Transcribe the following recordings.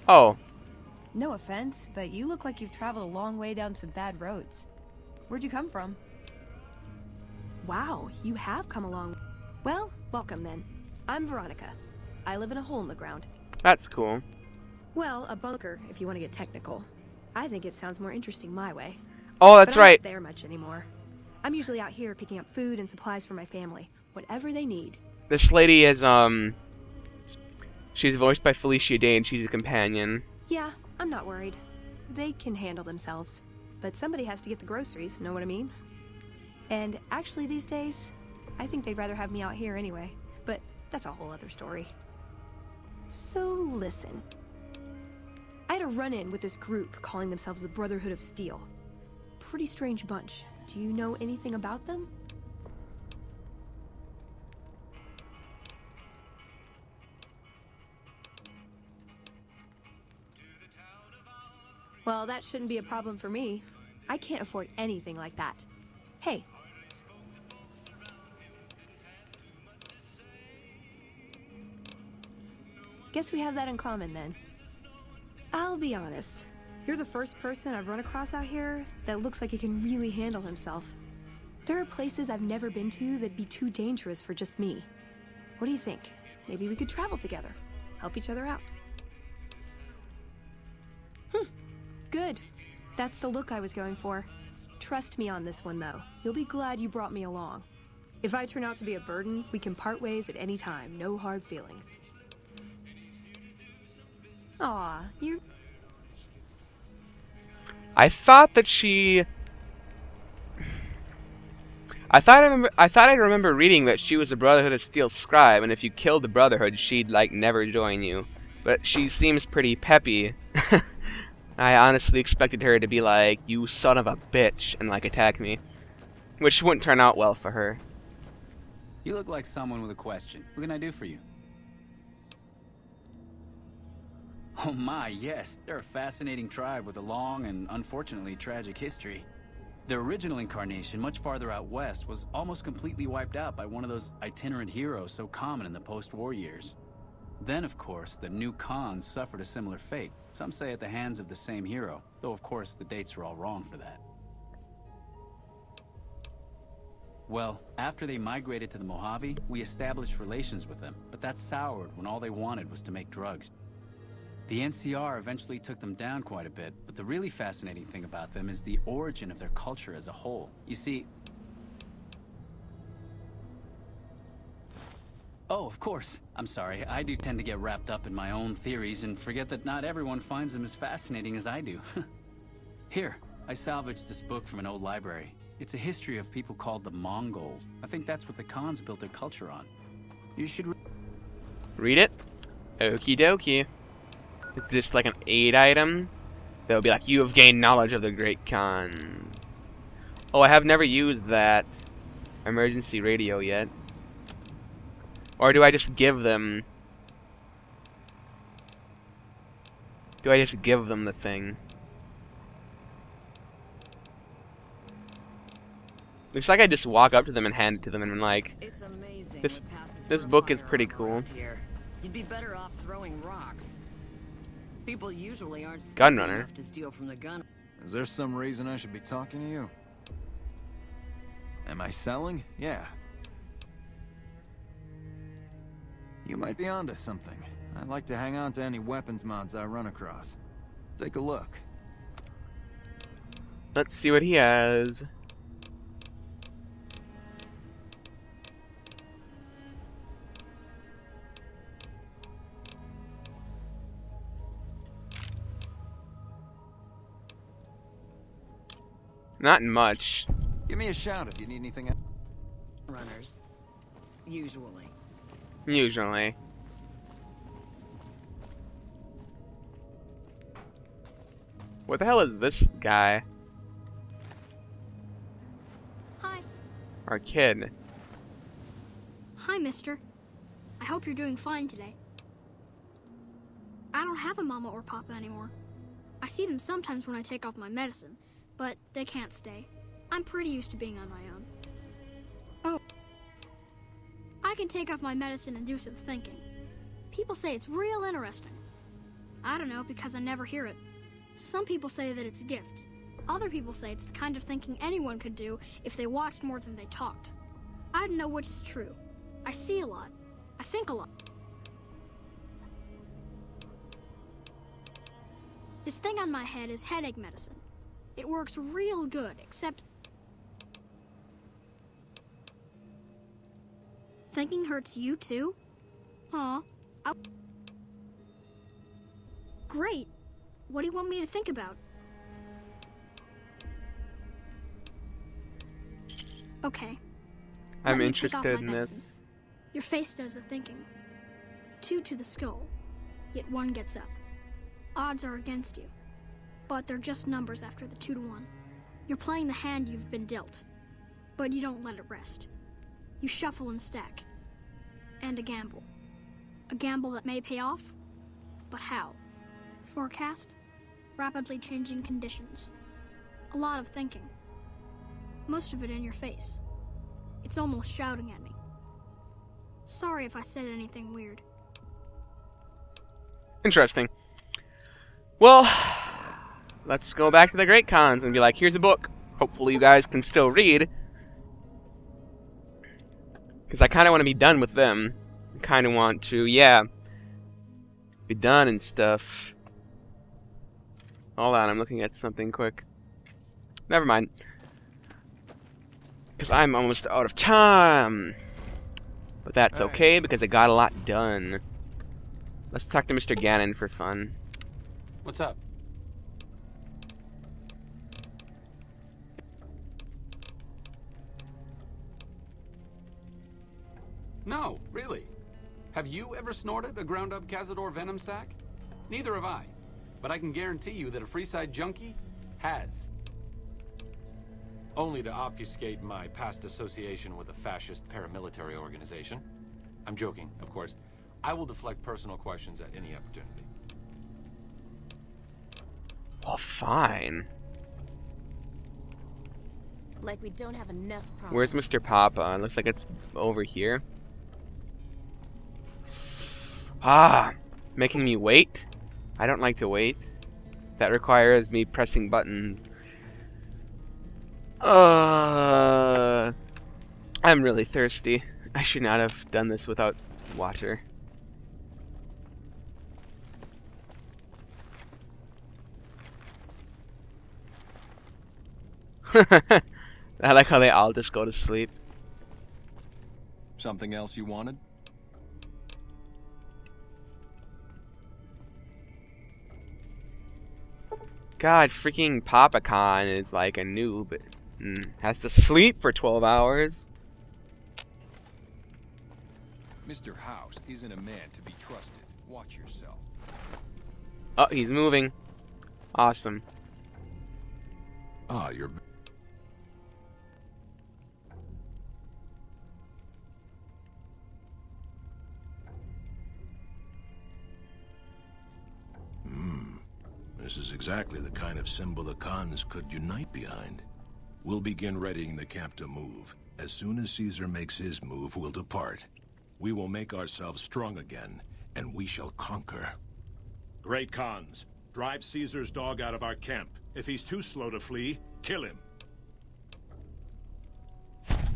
Oh, No offense, but you look like you've traveled a long way down some bad roads. Where'd you come from? Wow, you have come along. Well, welcome then. I'm Veronica. I live in a hole in the ground. that's cool. Well, a bunker, if you want to get technical. I think it sounds more interesting my way. Oh, But that's I'm not right. there much anymore. I'm usually out here picking up food and supplies for my family, whatever they need. This lady is, she's voiced by Felicia Day, and she's a companion. Yeah, I'm not worried. They can handle themselves. But somebody has to get the groceries, know what I mean? And actually these days, I think they'd rather have me out here anyway. But that's a whole other story. So listen. I had a run-in with this group calling themselves the Brotherhood of Steel. Pretty strange bunch. Do you know anything about them? Well, that shouldn't be a problem for me. I can't afford anything like that. Hey. Guess we have that in common then. I'll be honest. You're the first person I've run across out here that looks like he can really handle himself. There are places I've never been to that'd be too dangerous for just me. What do you think? Maybe we could travel together. Help each other out. Good. That's the look I was going for. Trust me on this one, though. You'll be glad you brought me along. If I turn out to be a burden, we can part ways at any time. No hard feelings. Aw, you're... I thought that she... I thought I remember reading that she was a Brotherhood of Steel scribe, and if you killed the Brotherhood, she'd, like, never join you. But she seems pretty peppy. I honestly expected her to be like, you son of a bitch, and, like, attack me. Which wouldn't turn out well for her. You look like someone with a question. What can I do for you? Oh my, yes. They're a fascinating tribe with a long and unfortunately tragic history. Their original incarnation, much farther out west, was almost completely wiped out by one of those itinerant heroes so common in the post-war years. Then, of course, the new Khans suffered a similar fate. Some say at the hands of the same hero, though of course the dates are all wrong for that. Well, after they migrated to the Mojave, we established relations with them, but that soured when all they wanted was to make drugs. The NCR eventually took them down quite a bit, but the really fascinating thing about them is the origin of their culture as a whole. You see... Oh, of course. I'm sorry, I do tend to get wrapped up in my own theories and forget that not everyone finds them as fascinating as I do. Here, I salvaged this book from an old library. It's a history of people called the Mongols. I think that's what the Khans built their culture on. You should Read it? Okie dokie. It's just like an aid item. They'll be like, you have gained knowledge of the Great Khans. Oh, I have never used that emergency radio yet. Or do I just give them... Do I just give them the thing? Looks like I just walk up to them and hand it to them and I'm like, It's amazing this what passes this for a book is firearm pretty cool. around here. You'd be better off throwing rocks. People usually aren't stupid Gunrunner. enough to steal from the gun. Is there some reason I should be talking to you? Am I selling? Yeah. You might be onto something. I'd like to hang on to any weapons mods I run across. Take a look. Let's see what he has. Not much. Give me a shout if you need anything else. Runners. Usually. Usually. What the hell is this guy? Hi. Our kid. Hi, mister. I hope you're doing fine today. I don't have a mama or papa anymore. I see them sometimes when I take off my medicine, but they can't stay. I'm pretty used to being on my own. Oh. I can take off my medicine and do some thinking. People say it's real interesting. I don't know, because I never hear it. Some people say that it's a gift. Other people say it's the kind of thinking anyone could do if they watched more than they talked. I don't know which is true. I see a lot. I think a lot. This thing on my head is headache medicine. It works real good, except... Thinking hurts you too? Aw. Great. What do you want me to think about? Okay. I'm Let me take off interested my in medicine. this. Your face does the thinking. 2 to the skull, yet 1 gets up. Odds are against you, but they're just numbers after the 2 to 1. You're playing the hand you've been dealt, but you don't let it rest. You shuffle and stack, and a gamble. A gamble that may pay off, but how? Forecast, rapidly changing conditions. A lot of thinking. Most of it in your face. It's almost shouting at me. Sorry if I said anything weird. Interesting. Well, let's go back to the Great Khans and be like, here's a book. Hopefully you guys can still read. Because I kind of want to be done with them. I kind of want to, yeah, be done and stuff. Hold on, I'm looking at something quick. Never mind. Because I'm almost out of time. But that's okay, because I got a lot done. Let's talk to Mr. Gannon for fun. What's up? No, really. Have you ever snorted a ground-up Cazador venom sac? Neither have I. But I can guarantee you that a Freeside junkie has. Only to obfuscate my past association with a fascist paramilitary organization. I'm joking, of course. I will deflect personal questions at any opportunity. Well, fine. Like we don't have enough problems. Where's Mr. Papa? It looks like it's over here. Ah, making me wait? I don't like to wait. That requires me pressing buttons. I'm really thirsty. I should not have done this without water. I like how they all just go to sleep. Something else you wanted? God, freaking Papa Khan is like a noob. Has to sleep for 12 hours. Mr. House isn't a man to be trusted. Watch yourself. Oh, he's moving. Awesome. Ah, you're... This is exactly the kind of symbol the Khans could unite behind. We'll begin readying the camp to move. As soon as Caesar makes his move, we'll depart. We will make ourselves strong again, and we shall conquer. Great Khans, drive Caesar's dog out of our camp. If he's too slow to flee, kill him.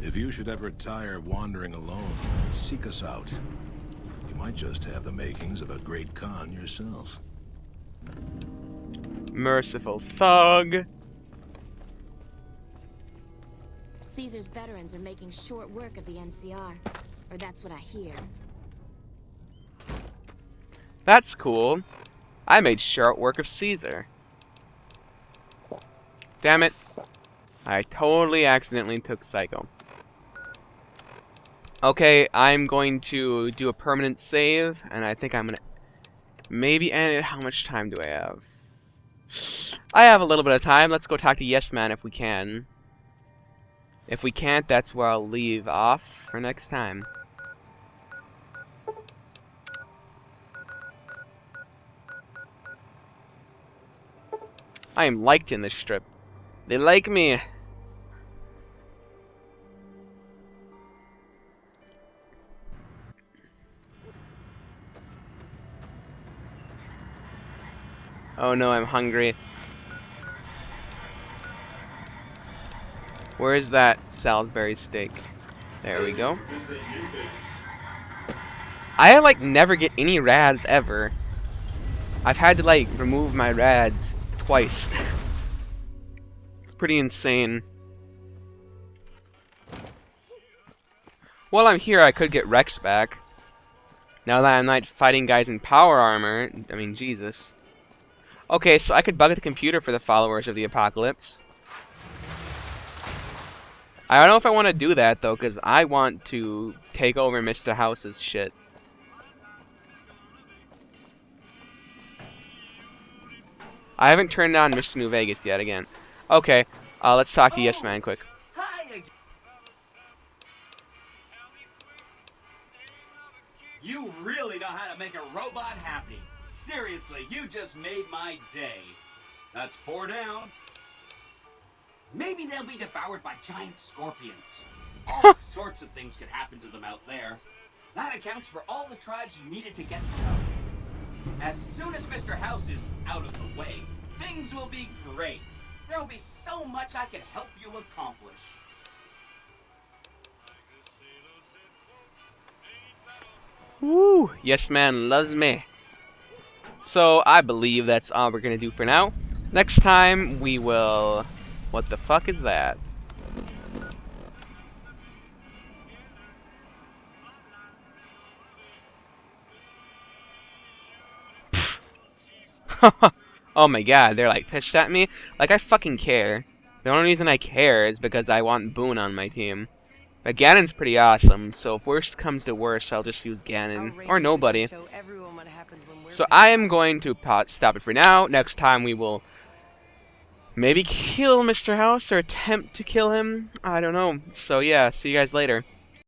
If you should ever tire of wandering alone, seek us out. You might just have the makings of a great Khan yourself. Merciful thug. Caesar's veterans are making short work of the NCR. Or that's what I hear. That's cool. I made short work of Caesar. Damn it. I totally accidentally took Psycho. Okay, I'm going to do a permanent save, and I think I'm gonna maybe end it. How much time do I have? I have a little bit of time. Let's go talk to Yes Man if we can. If we can't, that's where I'll leave off for next time. I am liked in this strip. They like me. Oh no, I'm hungry. Where is that Salisbury steak? There we go. I like never get any rads ever. I've had to like remove my rads twice. It's pretty insane. While I'm here, I could get Rex back. Now that I'm not fighting guys in power armor, I mean, Jesus. Okay, so I could bug the computer for the followers of the apocalypse. I don't know if I want to do that, though, because I want to take over Mr. House's shit. I haven't turned on Mr. New Vegas yet again. Okay, let's talk to Yes Man quick. Hi. You really know how to make a robot happy. Seriously, you just made my day. That's 4 down. Maybe they'll be devoured by giant scorpions. All sorts of things could happen to them out there. That accounts for all the tribes you needed to get to know. As soon as Mr. House is out of the way, things will be great. There will be so much I can help you accomplish. Woo! Yes Man loves me. So, I believe that's all we're gonna do for now. Next time, we will... What the fuck is that? Oh my god, they're like pissed at me? Like, I fucking care. The only reason I care is because I want Boone on my team. But Ganon's pretty awesome, so if worst comes to worst, I'll just use Ganon. Or nobody. So I am going to stop it for now. Next time we will maybe kill Mr. House or attempt to kill him. I don't know. So yeah, see you guys later.